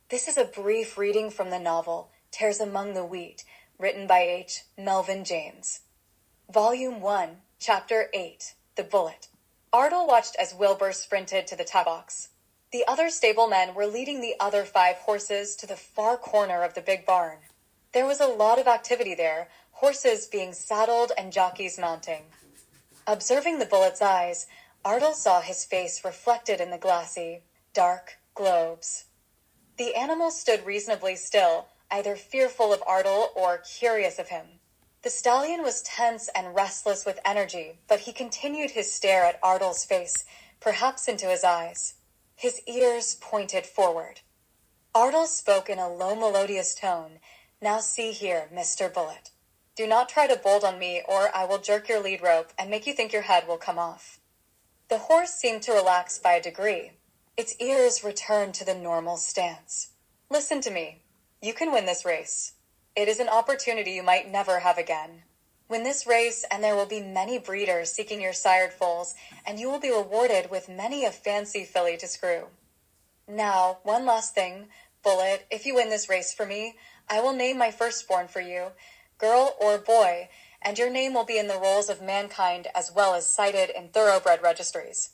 This is a brief reading from the novel Tares Among the Wheat, written by H. Melvin James. Volume 1, Chapter 8, The Bullet. Ardle watched as Wilbur sprinted to the top box. The other stablemen were leading the other 5 horses to the far corner of the big barn. There was a lot of activity there, horses being saddled and jockeys mounting. Observing the bullet's eyes, Ardle saw his face reflected in the glassy, dark globes. The animal stood reasonably still, either fearful of Ardle or curious of him. The stallion was tense and restless with energy, but he continued his stare at Ardle's face, perhaps into his eyes. His ears pointed forward. Ardle spoke in a low melodious tone. "Now see here, Mr. Bullet. Do not try to bolt on me, or I will jerk your lead rope and make you think your head will come off." The horse seemed to relax by a degree. Its ears returned to the normal stance. "Listen to me. You can win this race. It is an opportunity you might never have again. Win this race, and there will be many breeders seeking your sired foals, and you will be rewarded with many a fancy filly to screw. Now, one last thing, Bullet, if you win this race for me, I will name my firstborn for you, girl or boy, and your name will be in the rolls of mankind as well as cited in thoroughbred registries."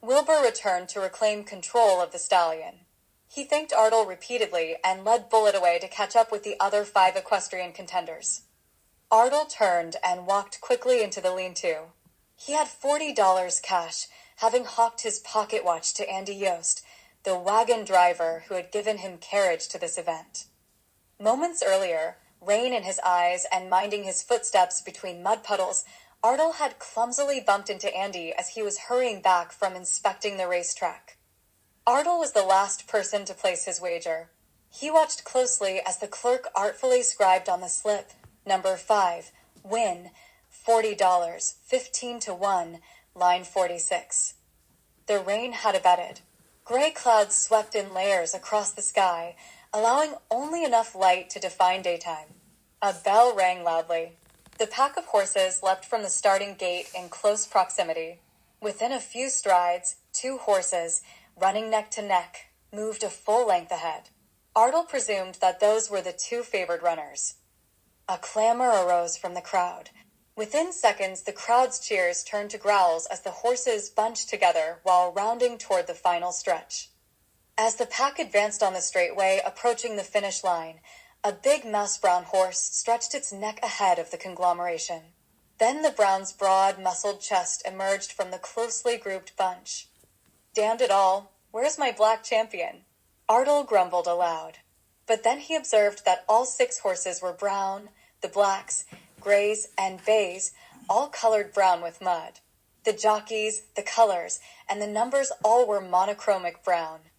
Wilbur returned to reclaim control of the stallion. He thanked Ardle repeatedly and led Bullet away to catch up with the other 5 equestrian contenders. Ardle turned and walked quickly into the lean-to. He had $40 cash, having hawked his pocket watch to Andy Yost, the wagon driver who had given him carriage to this event. Moments earlier, rain in his eyes and minding his footsteps between mud puddles, Ardle had clumsily bumped into Andy as he was hurrying back from inspecting the racetrack. Ardle was the last person to place his wager. He watched closely as the clerk artfully scribed on the slip, "Number 5, win, $40, 15 to 1, line 46. The rain had abated. Gray clouds swept in layers across the sky, allowing only enough light to define daytime. A bell rang loudly. The pack of horses leapt from the starting gate in close proximity. Within a few strides, 2 horses, running neck to neck, moved a full length ahead. Ardle presumed that those were the 2 favored runners. A clamor arose from the crowd. Within seconds, the crowd's cheers turned to growls as the horses bunched together while rounding toward the final stretch. As the pack advanced on the straightway, approaching the finish line, a big mouse-brown horse stretched its neck ahead of the conglomeration. Then the brown's broad, muscled chest emerged from the closely grouped bunch. "Damned it all, where's my black champion?" Ardle grumbled aloud. But then he observed that all 6 horses were brown, the blacks, grays, and bays, all colored brown with mud. The jockeys, the colors, and the numbers all were monochromic brown.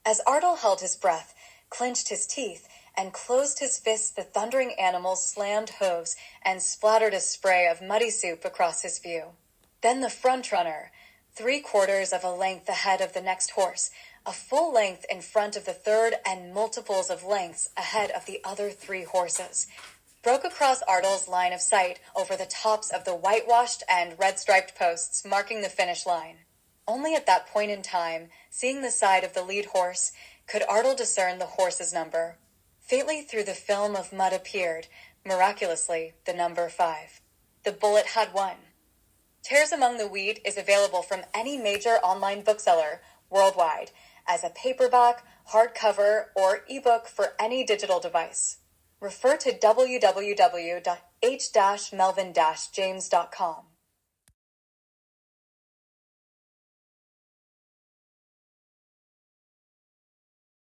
As Ardle held his breath, clenched his teeth, and closed his fists, the thundering animals slammed hooves and splattered a spray of muddy soup across his view. Then the front runner, 3/4 of a length ahead of the next horse, a full length in front of the third and multiples of lengths ahead of the other 3 horses, broke across Ardle's line of sight over the tops of the whitewashed and red-striped posts marking the finish line. Only at that point in time, seeing the side of the lead horse, could Ardle discern the horse's number. Faintly through the film of mud appeared, miraculously, the number 5. The Bullet had won. Tares Among the Wheat is available from any major online bookseller worldwide as a paperback, hardcover, or ebook for any digital device. Refer to www.h-melvin-james.com.